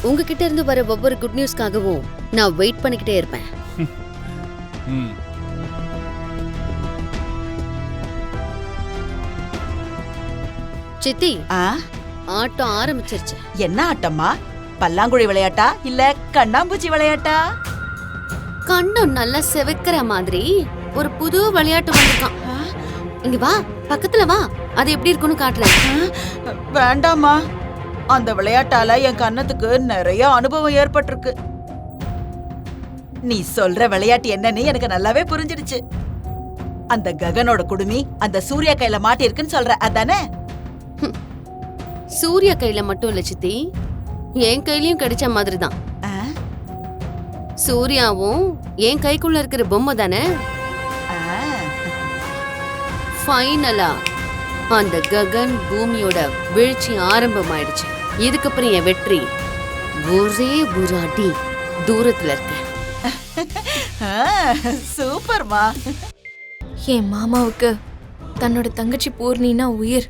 உங்ககிட்ட இருந்து வர ஒவ்வொரு குட் நியூஸ்க்காகவும் நான் வெயிட் பண்ணிக்கிட்டே இருப்பேன். சித்தி, ஆட்டம் ஆரம்பிச்சிருச்சு. என்ன ஆட்டம்மா? பல்லாங்குழி விளையாட்டா இல்ல கண்ணாம்பூச்சி விளையாட்டா? கண்ணம் நல்லா செவக்கிற மாதிரி ஒரு புது விளையாட்டு வந்திருக்கான். இங்க வா, பக்கத்துல வா, அது எப்படி இருக்குன்னு காட்டுறேன். வேண்டாமா, அந்த விளையாட்டால என் கண்ணத்துக்கு நிறைய அனுபவம் ஏற்பட்டிருக்கு. நீ சொல்ற விளையாட்டு என்னன்னு எனக்கு நல்லாவே புரிஞ்சிடுச்சு. அந்த ககனோட குடுமி அந்த சூர்யா கையில மாட்டி இருக்குன்னு சொல்ற, அதானே? சூர்யா கையில மட்டும் இல்ல சித்தி, என் கையிலயும் கிடைச்ச மாதிரிதான். சூர்யாவும் என் கைக்குள்ள இருக்கிற பொம்மை தானே. ஃபைனலா அந்த ககன் பூமியோட வீழ்ச்சி ஆரம்பமாயிடுச்சு. இதுக்கப்புறம் என் வெற்றி ஒரே ஒரு அடி தூரத்துல இருக்க. சூப்பர்மா. என் மாமாவுக்கு தன்னோட தங்கச்சி பூர்ணினா உயிர்.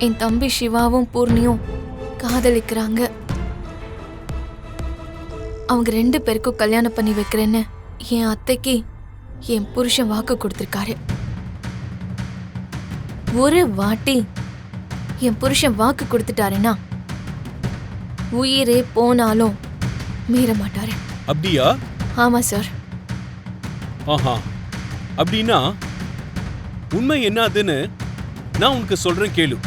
என் தம்பி சிவாவும் பூர்ணியும் காதலிக்கிறாங்க. அவங்க 2 பேருக்கும் கல்யாணம் பண்ணி வைக்கிறேன்னு என் அத்தைக்கு என் புருஷன் வாக்கு கொடுத்திருக்காரு. ஒரு வாட்டி என் புருஷன் வாக்கு கொடுத்துட்டாருன்னா உயிரே போனாலும் மீற மாட்டாரு. அப்படியா? ஆமா சார். ஆஹா, அப்படின்னா உண்மை என்னதுன்னு நான் உனக்கு சொல்றேன் கேளு.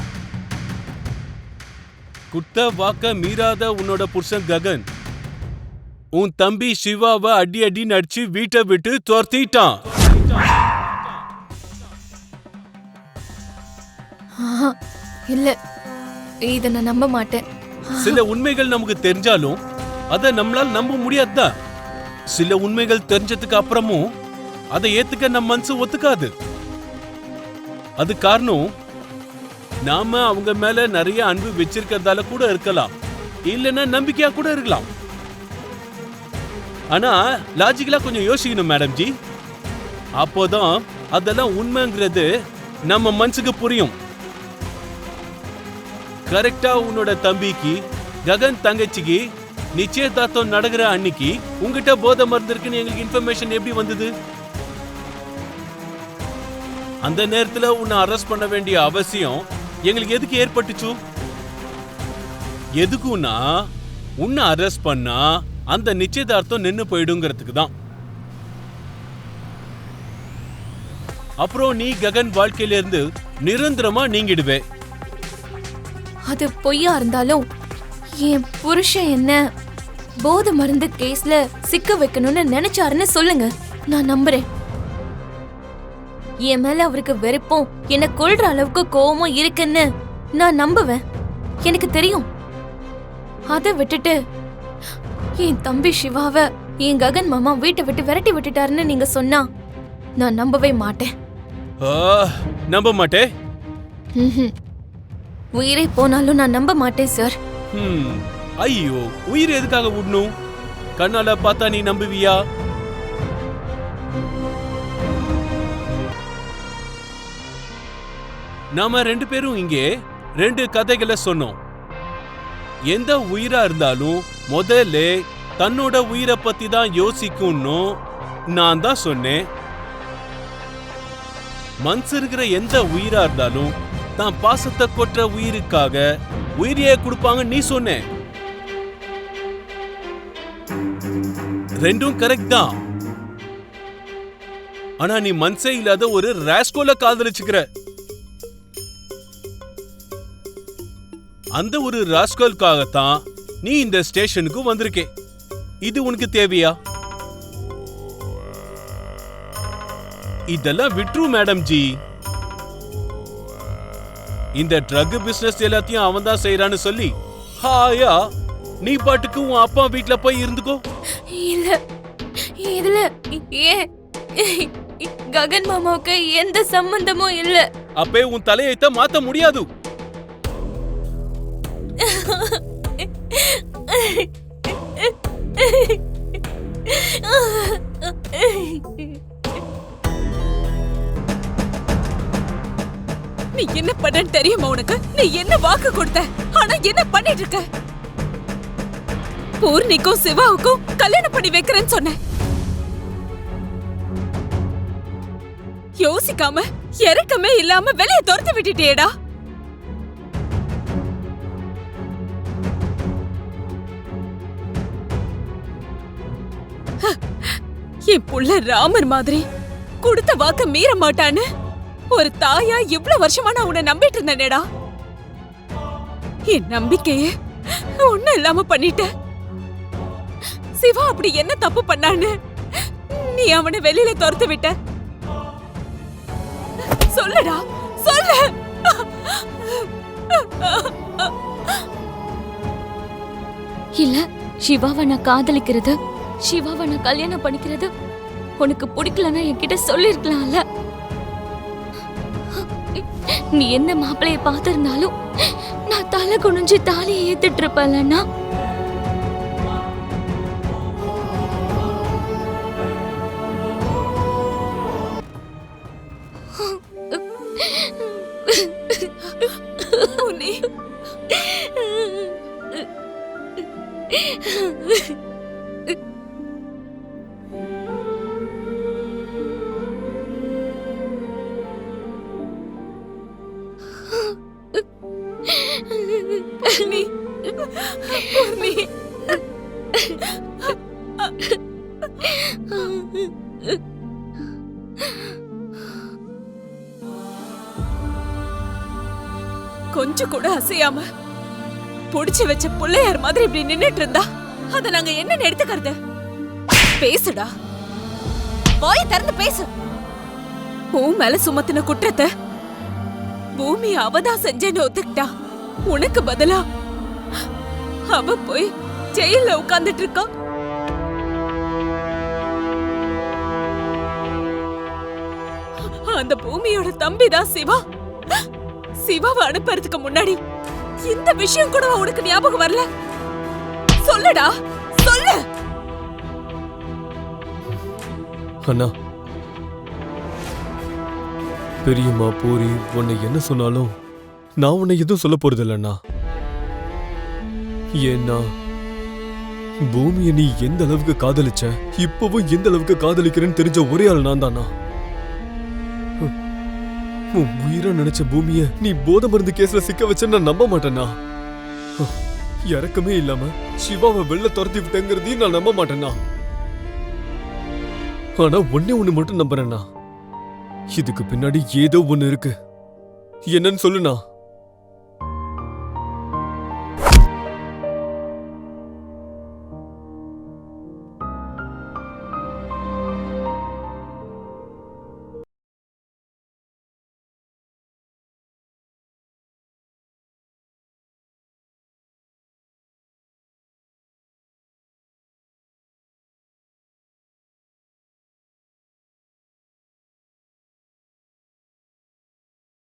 குட்ட வாக்க மீறாத உன்னோட புருஷன் ககன் உன் தம்பி சிவாவை அடி அடி நடிச்சு வீட்டை விட்டு துரத்திட்டான். இல்ல, இத நான் நம்ப மாட்டேன். சில உண்மைகள் நமக்கு தெரிஞ்சாலும் அத நம்மளால நம்ப முடியாதுதான். சில உண்மைகள் தெரிஞ்சதுக்கு அப்புறமும் அதை ஏத்துக்க நம்ம மனசு ஒத்துக்காது. அது காரணம் நாம அவங்க மேல நிறைய அன்பு வச்சிருக்கிறதால கூட இருக்கலாம், இல்லைன்னா நம்பிக்கையா கூட இருக்கலாம். ஆனா லாஜிக்கலா கொஞ்சம் யோசிக்கணும் மேடம் ஜி. அப்போதான் அதெல்லாம் உண்மைங்கிறது நம்ம மனசுக்கு புரியும். கரெக்டா உன்னோட தம்பிக்கு ககன் தங்கச்சிக்கு நிச்சயதார்த்தம் நடக்கிற அன்னைக்கு உங்ககிட்ட போதை மருந்து இருக்குன்னு எங்களுக்கு இன்ஃபர்மேஷன் எப்படி வந்தது? அந்த நேரத்துல உன்னை அரெஸ்ட் பண்ண வேண்டிய அவசியம் எங்களுக்கு எதுக்கு ஏற்பட்டுச்சு? எதுக்குன்னா உன்னை அரெஸ்ட் பண்ணா அந்த நிச்சயதார்த்தம் நின்னு போயிடுங்கிறதுக்கு தான். அப்புறம் நீ ககன் வாழ்க்கையில இருந்து நிரந்தரமா நீங்கிடுவே. அது பொய்யா இருந்தாலும் என் புருஷன் என்ன போதை மருந்து கேஸ்ல சிக்க வைக்கணும்னு நினைச்சாருன்னு சொல்லுங்க, நான் நம்புறேன். என் மேல அவருக்கு வெறுப்பும் என்ன கொல்ற அளவுக்கு கோவமும் இருக்குன்னு நான் நம்புவேன். எனக்கு தெரியும். அதை விட்டுட்டு என் தம்பி சிவாவை என் ககன் மாமா வீட்டை விட்டு விரட்டி விட்டுட்டாருன்னு நீங்க சொன்னா நான் நம்பவே மாட்டேன். நம்ப மாட்டேன். உயிரே போனாலும் நான் நம்ப மாட்டேன் சார். ஐயோ, உயிர் எதுக்காக விடணும்? கண்ணால பார்த்தா நீ நம்புவியா? நாம 2 பேரும் இங்கே 2 கதைகளை சொன்னோம். எந்த உயிரா இருந்தாலும் முதல்ல தன்னோட உயிரை பத்தி தான் யோசிக்கும்னு நான் தான் சொன்னேன். மனசு இருக்கிற எந்த உயிரா இருந்தாலும் தான் பாசத்தை கொற்ற உயிருக்காக உயிரியே கொடுப்பாங்க நீ சொன்ன. ரெண்டும் கரெக்ட் தான். ஆனா நீ மனசே இல்லாத ஒரு ராஸ்கோல காதலிச்சுக்கிற. அந்த ஒரு ராஸ்கோலுக்காகத்தான் நீ இந்த ஸ்டேஷனுக்கு வந்திருக்கே. இது உனக்கு தேவையா? இதெல்லாம் விட்ரு மேடம் ஜி. இந்த ட்ரக் பிசினஸ் எல்லாத்தையும் அவன் தான் செய்யறான்னு சொல்லி ஹாயா நீ பாட்டுக்கு உன் அப்பா வீட்ல போய் இருந்துக்கோ. இல்ல, இதுல ககன் மாமாவுக்கு எந்த சம்பந்தமும் இல்ல. அப்பே உன் தலையைத்த மாத்த முடியாது. நீ என்ன பண்ணன்னு தெரியும்? தெரியுமா உனக்கு? நீ என்ன வாக்கு கொடுத்த, ஆனா என்ன பண்ணிட்டு இருக்க? பூர்ணிக்கும் சிவாவுக்கும் கல்யாணம் பண்ணி வைக்கிறேன்னு சொன்னேன். யோசிக்காம இறக்கமே இல்லாம வெளிய துரத்து விட்டுட்டேடா. என் புள்ள ராமர் மாதிரி கொடுத்த வாக்க மீற மாட்டான்னு ஒரு தாயா இவ்வளவு வருஷமா நான் உன்னை நம்பிட்டு இருந்தேனேடா. என் நம்பிக்கையே ஒண்ணும் இல்லாம பண்ணிட்ட. சிவா அப்படி என்ன தப்பு பண்ணான்னு நீ அவனை வெளியில துரத்து விட்ட? சொல்லுடா, சொல்லு. இல்ல, சிவாவை நான் காதலிக்கிறது, சிவாவை நான் கல்யாணம் பண்ணிக்கிறது உனக்கு பிடிக்கலன்னா என்கிட்ட சொல்லிருக்கலாம்ல. நீ எந்த மாப்பிளைய பார்த்திருந்தாலும் நான் தலை குனிஞ்சு தாலியை ஏத்துட்டு இருப்பேன்லன்னா. கொஞ்சம் கூட அசையாம புடிச்சு வச்ச பிள்ளையார் மாதிரி இப்படி நின்னுட்டு இருந்தா அத நாங்க என்ன எடுத்துக்கிறது? பேசுடா, வாய திறந்து பேசு. உன் மேல சுமத்தின குற்றத்தை பூமி அவதான் செஞ்சேன்னு ஒத்துக்கிட்டா. உனக்கு பதிலா அவ போய் ஜெயில உட்கார்ந்துட்டு இருக்கா. அந்த பூமியோட தம்பிதான் சிவா. சிவாவை அனுப்புறதுக்கு முன்னாடி இந்த விஷயம் கூட உனக்கு ஞாபகம் வரல? சொல்லுடா, சொல்லு. அண்ணா, பெரியம்மா பூரி உன்னை என்ன சொன்னாலும் நான் உன்னை எதுவும் சொல்ல போறது இல்லைண்ணா. ஏன்னா பூமியை நீ எந்த அளவுக்கு காதலிச்ச, இப்பவும் எந்த அளவுக்கு காதலிக்கிறேன்னு தெரிஞ்ச ஒரே ஆள் நான் தானா. உன் உயிரா நினைச்ச பூமிய நீ போதை மருந்து கேஸ்ல சிக்க வச்ச நான் நம்ப மாட்டேன்னா. இறக்கமே இல்லாம சிவாவை வெளில துரத்தி விட்டேங்கிறதையும் நான் நம்ப மாட்டேன்னா. ஆனா ஒண்ணு மட்டும் நம்புறேன்னா, இதுக்கு பின்னாடி ஏதோ ஒண்ணு இருக்கு. என்னன்னு சொல்லுண்ணா.